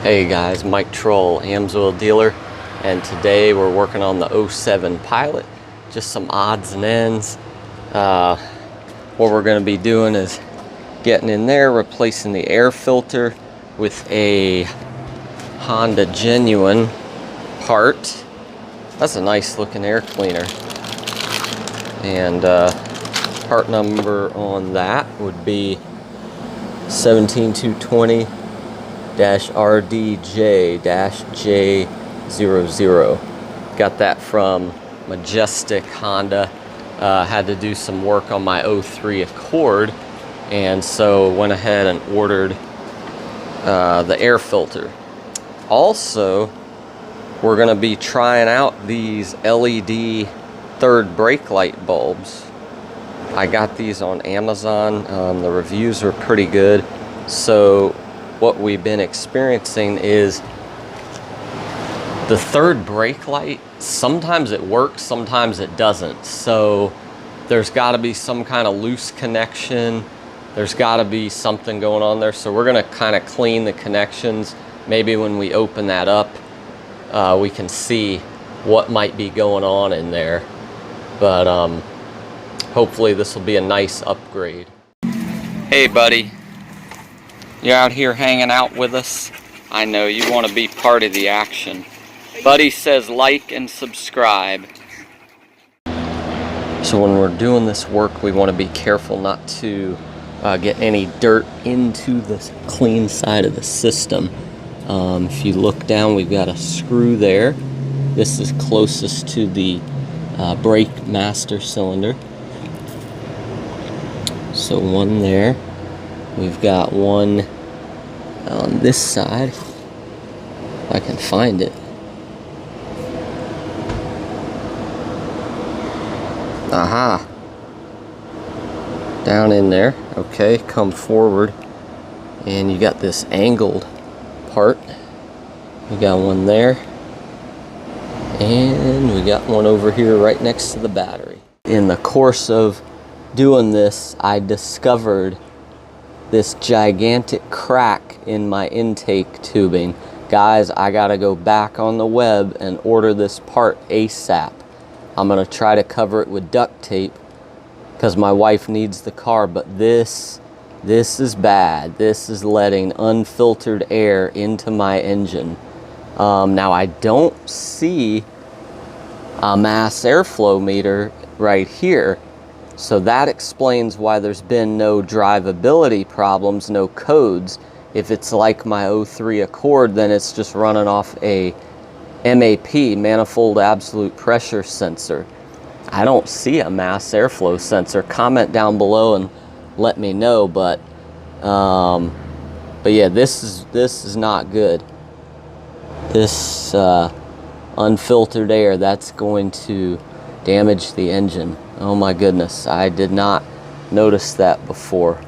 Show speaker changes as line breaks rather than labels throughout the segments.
Hey guys, Mike Trull Amsoil dealer, and today we're working on the 07 Pilot. Just some odds and ends. What we're going to be doing is getting in there, replacing the air filter with a Honda Genuine part. That's a nice looking air cleaner. And part number on that would be 17220 RDJ-J00. Got that from Majestic Honda. Had to do some work on my 03 Accord, and so went ahead and ordered the air filter. Also, we're going to be trying out these LED third brake light bulbs. I got these on Amazon. The reviews were pretty good. So what we've been experiencing is the third brake light, sometimes it works, sometimes it doesn't. So there's got to be some kind of loose connection. There's got to be something going on there. So we're going to kind of clean the connections. Maybe when we open that up, we can see what might be going on in there. But hopefully this will be a nice upgrade. Hey buddy, you're out here hanging out with us. I know you want to be part of the action. Buddy says like and subscribe. So when we're doing this work, we want to be careful not to get any dirt into the clean side of the system. If you look down, we've got a screw there. This is closest to the brake master cylinder. So one there. We've got one on this side, if I can find it. Aha! Down in there. Okay, come forward. And you got this angled part. We got one there. And we got one over here right next to the battery. In the course of doing this, I discovered this gigantic crack in my intake tubing. Guys, I gotta go back on the web and order this part ASAP. I'm gonna try to cover it with duct tape because my wife needs the car, but this is bad. This is letting unfiltered air into my engine. Now I don't see a mass airflow meter right here. So that explains why there's been no drivability problems, no codes. If it's like my 03 Accord, then it's just running off a MAP, manifold absolute pressure sensor. I don't see a mass airflow sensor. Comment down below and let me know, but yeah, this is not good. This unfiltered air, that's going to damage the engine. Oh my goodness, I did not notice that before.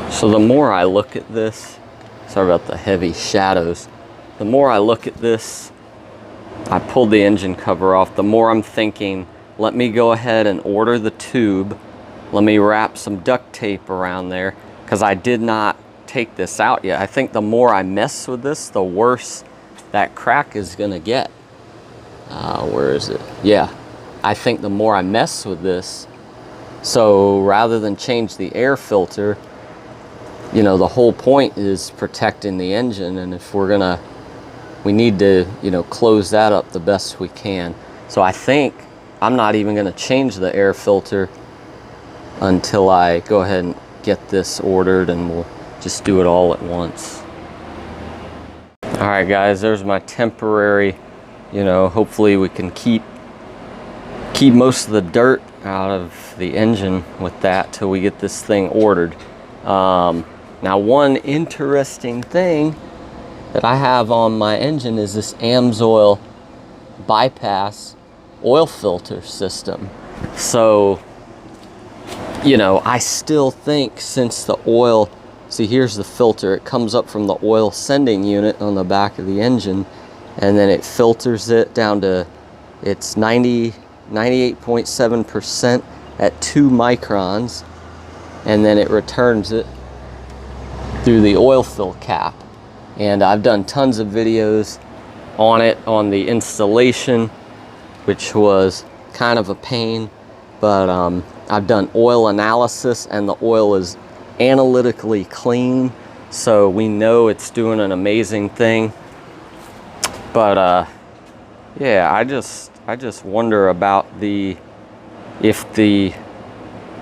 So the more I look at this, sorry about the heavy shadows, the more I look at this, I pulled the engine cover off, the more I'm thinking, let me go ahead and order the tube, let me wrap some duct tape around there, because I did not take this out yet. I think the more I mess with this, the worse that crack is gonna get. Where is it? Yeah. I think the more I mess with this, so rather than change the air filter, you know, the whole point is protecting the engine, and if we need to, you know, close that up the best we can. So I think I'm not even going to change the air filter until I go ahead and get this ordered, and we'll just do it all at once. All right, guys, there's my temporary, you know, hopefully we can keep most of the dirt out of the engine with that till we get this thing ordered. Now one interesting thing that I have on my engine is this Amsoil bypass oil filter system. So, you know, I still think since the oil, see here's the filter, it comes up from the oil sending unit on the back of the engine, and then it filters it down to it's 98.7% at 2 microns, and then it returns it through the oil fill cap. and I've done tons of videos on it, on the installation, which was kind of a pain, but I've done oil analysis and the oil is analytically clean, so we know it's doing an amazing thing. But yeah, I just wonder about if the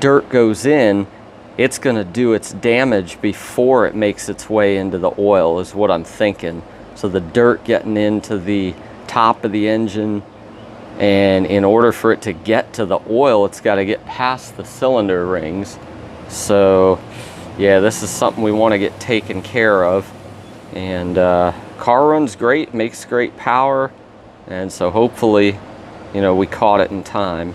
dirt goes in, it's gonna do its damage before it makes its way into the oil, is what I'm thinking. So the dirt getting into the top of the engine, and in order for it to get to the oil, it's got to get past the cylinder rings. So yeah, this is something we want to get taken care of. And car runs great, makes great power, and so hopefully, you know, we caught it in time.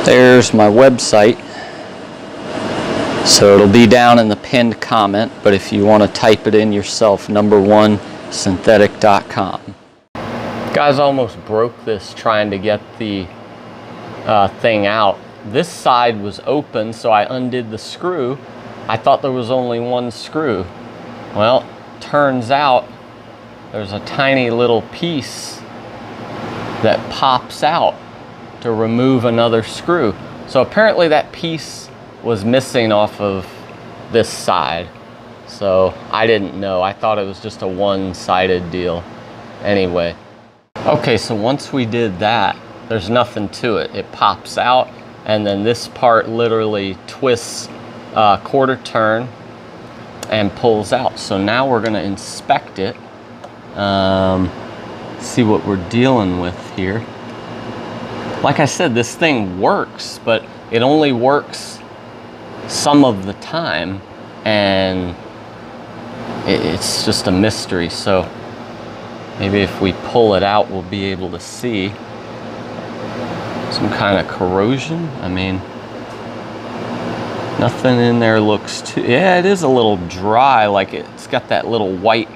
There's my website, so it'll be down in the pinned comment, but if you want to type it in yourself, #1synthetic.com. Guys, almost broke this trying to get the thing out. This side was open, so I undid the screw. I thought there was only one screw. Well, turns out there's a tiny little piece that pops out to remove another screw. So apparently that piece was missing off of this side. So I didn't know. I thought it was just a one-sided deal. Anyway. Okay, so once we did that, there's nothing to it. It pops out, and then this part literally twists a quarter turn and pulls out. So now we're gonna inspect it, see what we're dealing with here. Like I said, this thing works, but it only works some of the time, and it's just a mystery. So maybe if we pull it out, we'll be able to see some kind of corrosion. I mean, nothing in there looks too, yeah, it is a little dry, like it's got that little white,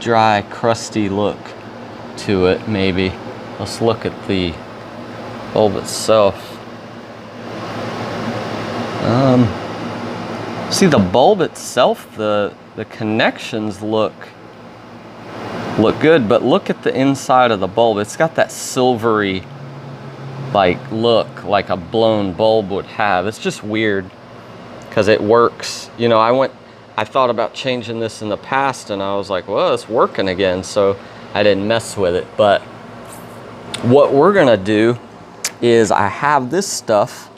dry, crusty look to it, maybe. Let's look at the bulb itself. See, the bulb itself, the connections look good, but look at the inside of the bulb. It's got that silvery like look like a blown bulb would have. It's just weird because it works. You know, I thought about changing this in the past, and I was like, well, it's working again, so I didn't mess with it. But what we're gonna do is, I have this stuff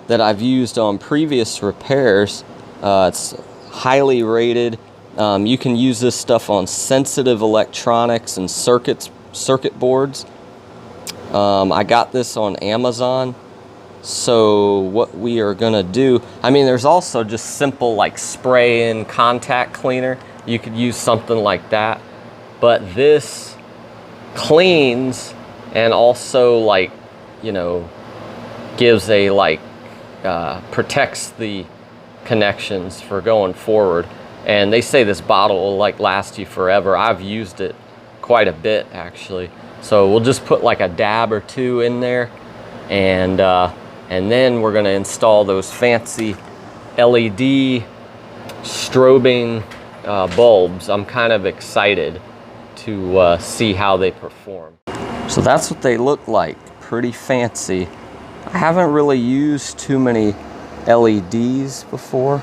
that I've used on previous repairs. It's highly rated. You can use this stuff on sensitive electronics and circuit boards. I got this on Amazon. So what we are gonna do, I mean, there's also just simple like spray in contact cleaner. You could use something like that, but this cleans and also, like, you know, gives a like protects the connections for going forward. And they say this bottle will like last you forever. I've used it quite a bit actually. So we'll just put like a dab or two in there, and then we're gonna install those fancy LED strobing bulbs. I'm kind of excited to see how they perform. So that's what they look like, pretty fancy. I haven't really used too many LEDs before.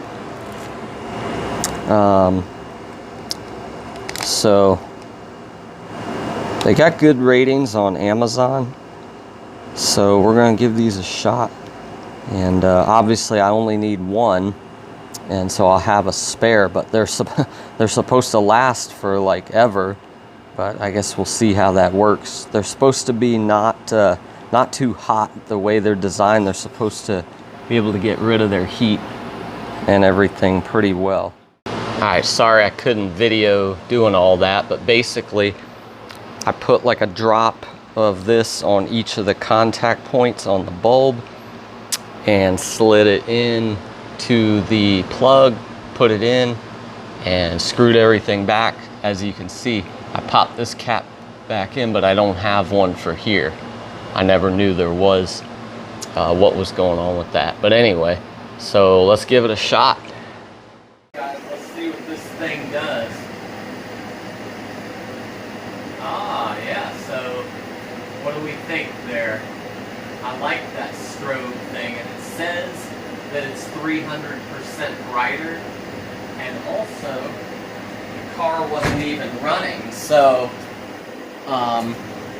So they got good ratings on Amazon, so we're gonna give these a shot. And obviously I only need one, and so I'll have a spare, but they're supposed to last for like ever, but I guess we'll see how that works. They're supposed to be not too hot. The way they're designed, they're supposed to be able to get rid of their heat and everything pretty well. Alright, sorry I couldn't video doing all that, but basically I put like a drop of this on each of the contact points on the bulb and slid it in to the plug, put it in, and screwed everything back. As you can see, I popped this cap back in, but I don't have one for here. I never knew there was what was going on with that. But anyway, so let's give it a shot. thing does. Ah, yeah, so what do we think there? I like that strobe thing, and it says that it's 300% brighter, and also the car wasn't even running, so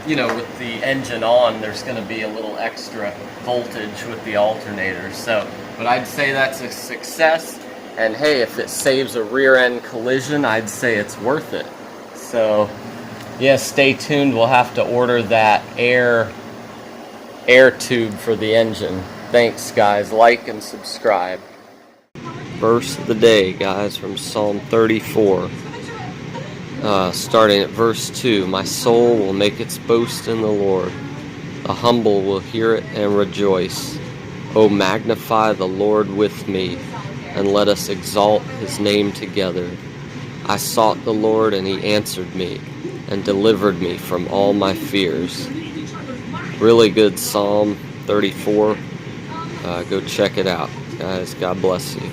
you know, with the engine on, there's going to be a little extra voltage with the alternator. So, but I'd say that's a success. And hey, if it saves a rear end collision, I'd say it's worth it. So, yeah, stay tuned. We'll have to order that air tube for the engine. Thanks, guys. Like and subscribe. Verse of the day, guys, from Psalm 34. Starting at verse 2, my soul will make its boast in the Lord. The humble will hear it and rejoice. O magnify the Lord with me, and let us exalt his name together. I sought the Lord, and he answered me, and delivered me from all my fears. Really good Psalm 34. Go check it out, guys. God bless you.